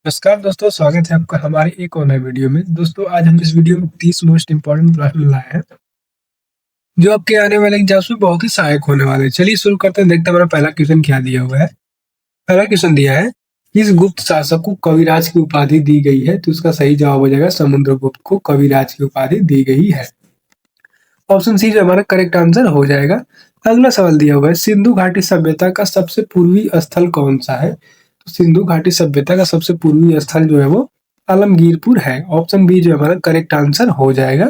नमस्कार दोस्तों, स्वागत है आपका हमारे एक और नए वीडियो में। दोस्तों, आज हम इस वीडियो में 30 मोस्ट इम्पोर्टेंट प्रश्न लाए हैं जो आपके आने वाले एग्जाम्स में बहुत ही सहायक होने वाले हैं। चलिए शुरू करते हैं। देखते हैं हमारा पहला क्वेश्चन क्या दिया हुआ है। पहला क्वेश्चन दिया है, किस गुप्त शासक को कविराज की उपाधि दी गई है? तो इसका सही जवाब हो जाएगा समुद्रगुप्त को कविराज की उपाधि दी गई है। ऑप्शन सी जो हमारा करेक्ट आंसर हो जाएगा। अगला सवाल दिया हुआ है, सिंधु घाटी सभ्यता का सबसे पूर्वी स्थल कौन सा है? तो सिंधु घाटी सभ्यता का सबसे पूर्वी स्थल जो है वो आलमगीरपुर है। ऑप्शन बी जो हमारा करेक्ट आंसर हो जाएगा।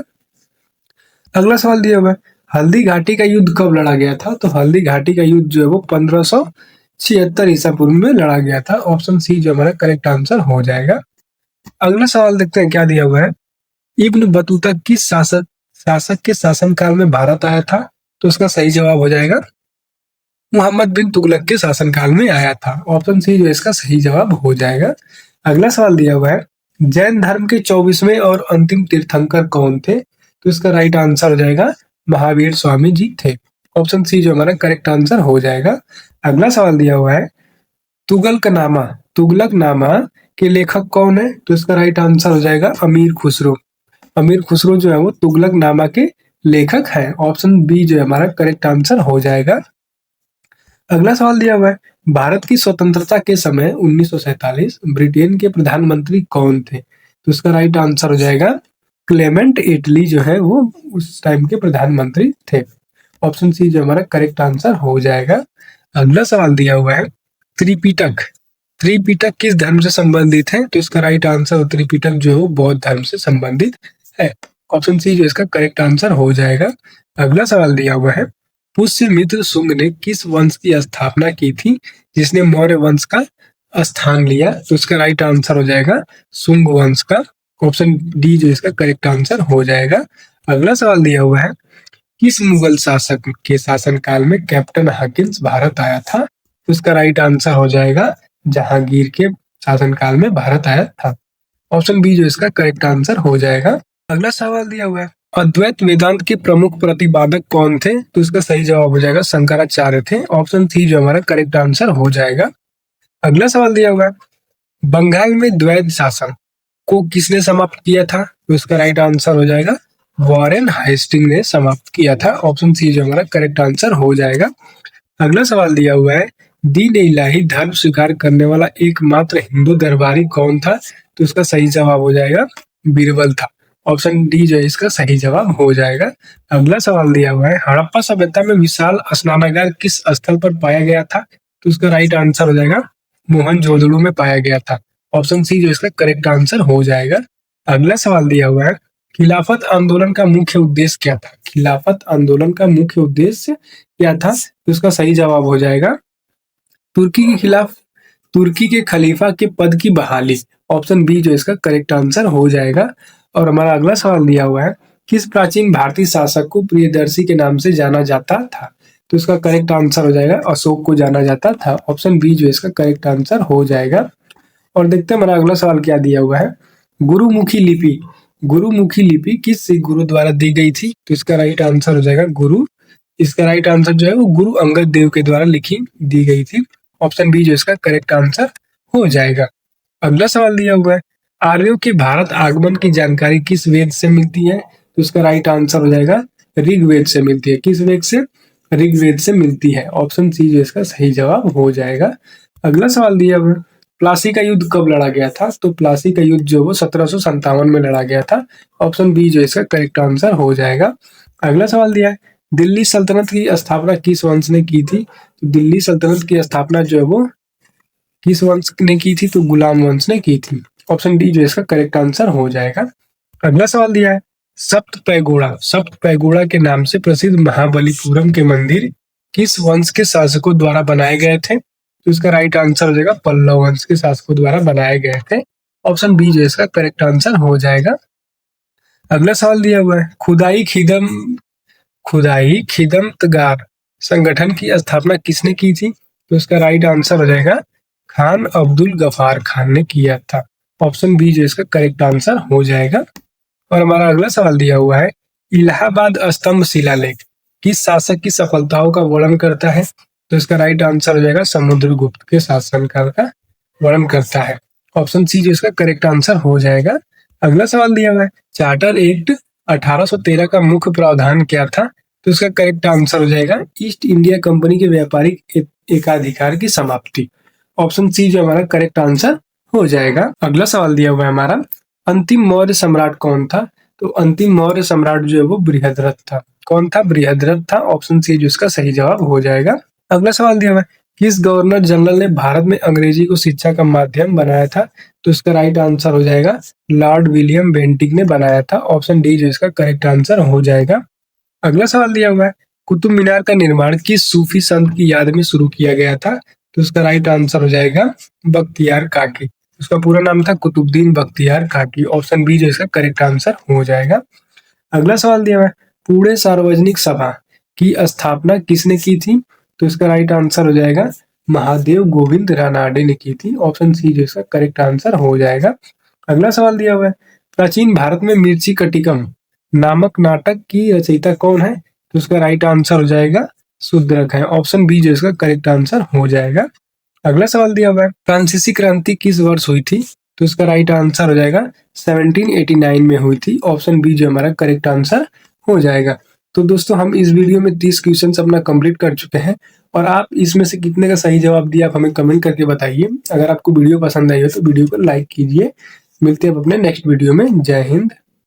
अगला सवाल दिया हुआ है, हल्दी घाटी का युद्ध कब लड़ा गया था? तो हल्दी घाटी का युद्ध जो है वो 1576 ईसा पूर्व में लड़ा गया था। ऑप्शन सी जो हमारा करेक्ट आंसर हो जाएगा। अगला सवाल देखते हैं क्या दिया हुआ है, इब्न बतूता किस शासक शासक के शासनकाल में भारत आया था? तो इसका सही जवाब हो जाएगा मोहम्मद बिन तुगलक के शासनकाल में आया था। ऑप्शन सी जो इसका सही जवाब हो जाएगा। अगला सवाल दिया हुआ है, जैन धर्म के 24वें और अंतिम तीर्थंकर कौन थे? तो इसका राइट आंसर हो जाएगा महावीर स्वामी जी थे। ऑप्शन सी जो हमारा करेक्ट आंसर हो जाएगा। अगला सवाल दिया हुआ है, तुगलकनामा के लेखक कौन है? तो इसका राइट आंसर हो जाएगा अमीर खुसरो। अमीर खुसरो जो है वो तुगलकनामा के लेखक हैं। ऑप्शन बी जो है हमारा करेक्ट आंसर हो जाएगा। अगला सवाल दिया हुआ है, भारत की स्वतंत्रता के समय 1947 ब्रिटेन के प्रधानमंत्री कौन थे? तो इसका राइट आंसर हो जाएगा क्लेमेंट एटली जो है वो उस टाइम के प्रधानमंत्री थे। ऑप्शन सी जो हमारा करेक्ट आंसर हो जाएगा। अगला सवाल दिया हुआ है, त्रिपिटक त्रिपिटक किस धर्म से संबंधित है? तो इसका राइट आंसर त्रिपिटक जो है वो बौद्ध धर्म से संबंधित है। ऑप्शन सी जो इसका करेक्ट आंसर हो जाएगा। अगला सवाल दिया हुआ है, पुष्यमित्र शुंग ने किस वंश की स्थापना की थी जिसने मौर्य वंश का स्थान लिया? तो इसका राइट आंसर हो जाएगा शुंग वंश का। ऑप्शन डी जो इसका करेक्ट आंसर हो जाएगा। अगला सवाल दिया हुआ है, किस मुगल शासक के शासनकाल में कैप्टन हॉकिंस भारत आया था? तो इसका राइट आंसर हो जाएगा जहांगीर के शासनकाल में भारत आया था। ऑप्शन बी जो इसका करेक्ट आंसर हो जाएगा। अगला सवाल दिया हुआ है, अद्वैत वेदांत के प्रमुख प्रतिपादक कौन थे? तो इसका सही जवाब हो जाएगा शंकराचार्य थे। ऑप्शन सी जो हमारा करेक्ट आंसर हो जाएगा। अगला सवाल दिया हुआ है, बंगाल में द्वैत शासन को किसने समाप्त किया था? तो इसका राइट आंसर हो जाएगा वॉरेन हेस्टिंग ने समाप्त किया था। ऑप्शन सी जो हमारा करेक्ट आंसर हो जाएगा। अगला सवाल दिया हुआ है, दीन इलाही धर्म स्वीकार करने वाला एकमात्र हिंदू दरबारी कौन था? तो इसका सही जवाब हो जाएगा बीरबल था। ऑप्शन डी जो है इसका सही जवाब हो जाएगा। अगला सवाल दिया हुआ है, हड़प्पा सभ्यता में विशाल स्नानागार किस स्थल पर पाया गया था? तो इसका राइट आंसर हो जाएगा मोहनजोदड़ो में पाया गया था। ऑप्शन सी जो इसका करेक्ट आंसर हो जाएगा। अगला सवाल दिया हुआ है, खिलाफत आंदोलन का मुख्य उद्देश्य क्या था? खिलाफत आंदोलन का मुख्य उद्देश्य क्या था? तो इसका सही जवाब हो जाएगा तुर्की के खिलाफ तुर्की के खलीफा के पद की बहाली। ऑप्शन बी जो इसका करेक्ट आंसर हो जाएगा। और हमारा अगला सवाल दिया हुआ है, किस प्राचीन भारतीय शासक को प्रियदर्शी के नाम से जाना जाता था? तो इसका करेक्ट आंसर हो जाएगा अशोक को जाना जाता था। ऑप्शन बी जो इसका करेक्ट आंसर हो जाएगा। और देखते हैं हमारा अगला सवाल क्या दिया हुआ है, गुरुमुखी लिपि किस सिख गुरु द्वारा दी गई थी? तो इसका राइट आंसर हो जाएगा इसका राइट आंसर जो है वो गुरु अंगद देव के द्वारा लिखी दी गई थी। ऑप्शन बी जो इसका करेक्ट आंसर हो जाएगा। अगला सवाल दिया हुआ है, आर्यों के भारत आगमन की जानकारी किस वेद से मिलती है? तो इसका राइट आंसर हो जाएगा ऋग्वेद से मिलती है। किस वेद से? ऋग्वेद से मिलती है। ऑप्शन सी जो इसका सही जवाब हो जाएगा। अगला सवाल दिया हुआ है, प्लासी का युद्ध कब लड़ा गया था? तो प्लासी का युद्ध जो वो 1757 में लड़ा गया था। ऑप्शन बी जो इसका करेक्ट आंसर हो जाएगा। अगला सवाल दिया है, दिल्ली सल्तनत की स्थापना किस वंश ने की थी? तो दिल्ली सल्तनत की स्थापना जो है वो किस वंश ने की थी? तो गुलाम वंश ने की थी। ऑप्शन डी जो इसका करेक्ट आंसर हो जाएगा। अगला सवाल दिया है, सप्त पैगोड़ा के नाम से प्रसिद्ध महाबलीपुरम के मंदिर किस वंश के शासकों द्वारा बनाए गए थे? तो इसका राइट आंसर हो जाएगा पल्लव वंश के शासकों द्वारा बनाए गए थे। ऑप्शन बी जो इसका करेक्ट आंसर हो जाएगा। अगला सवाल दिया हुआ है, खुदाई खिदमतगार संगठन की स्थापना किसने की थी? तो इसका राइट आंसर हो जाएगा खान अब्दुल गफार खान ने किया था। ऑप्शन बी जो इसका करेक्ट आंसर हो जाएगा। और हमारा अगला सवाल दिया हुआ है, इलाहाबाद स्तंभ शिलालेख किस शासक की सफलताओं का वर्णन करता है? तो इसका राइट आंसर हो जाएगा समुद्रगुप्त के शासनकाल का वर्णन करता है। ऑप्शन सी जो इसका करेक्ट आंसर हो जाएगा। अगला सवाल दिया हुआ है, चार्टर एक्ट 1813 का मुख्य प्रावधान क्या था? तो इसका करेक्ट आंसर हो जाएगा ईस्ट इंडिया कंपनी के व्यापारिक एकाधिकार की समाप्ति। ऑप्शन सी जो हमारा करेक्ट आंसर हो जाएगा। अगला सवाल दिया हुआ है हमारा, अंतिम मौर्य सम्राट कौन था? तो अंतिम मौर्य सम्राट जो है वो बृहद्रथ था। कौन था? बृहद्रथ था। ऑप्शन सी जो इसका सही जवाब हो जाएगा। अगला सवाल दिया हुआ है, किस गवर्नर जनरल ने भारत में अंग्रेजी को शिक्षा का माध्यम बनाया था? तो इसका राइट आंसर हो जाएगा लॉर्ड विलियम बेंटिक ने बनाया था। ऑप्शन डी जो इसका करेक्ट आंसर हो जाएगा। अगला सवाल दिया हुआ है, कुतुब मीनार का निर्माण किस सूफी संत की याद में शुरू किया गया था? तो इसका राइट आंसर हो जाएगा बख्तियार काकी। उसका पूरा नाम था कुतुबुद्दीन बख्तियार काकी। ऑप्शन बी जो इसका करेक्ट आंसर हो जाएगा। अगला सवाल दिया हुआ है, पुणे सार्वजनिक सभा की स्थापना किसने की थी? तो इसका राइट आंसर हो जाएगा महादेव गोविंद रानाडे ने की थी। ऑप्शन सी जो इसका करेक्ट आंसर हो जाएगा। अगला सवाल दिया हुआ है, प्राचीन भारत में मिर्ची कटिकम नामक नाटक की रचयिता कौन है? तो इसका राइट आंसर हो जाएगा शूद्रक है। ऑप्शन बी जो इसका करेक्ट आंसर हो जाएगा। अगला सवाल दिया हुआ है, फ्रांसीसी क्रांति किस वर्ष हुई थी? तो इसका राइट आंसर हो जाएगा 1789 में हुई थी। ऑप्शन बी जो हमारा करेक्ट आंसर हो जाएगा। तो दोस्तों हम इस वीडियो में 30 क्वेश्चन अपना कंप्लीट कर चुके हैं और आप इसमें से कितने का सही जवाब दिया आप हमें कमेंट करके बताइए। अगर आपको वीडियो पसंद आई हो तो वीडियो को लाइक कीजिए। मिलते हैं अपने नेक्स्ट वीडियो में। जय हिंद।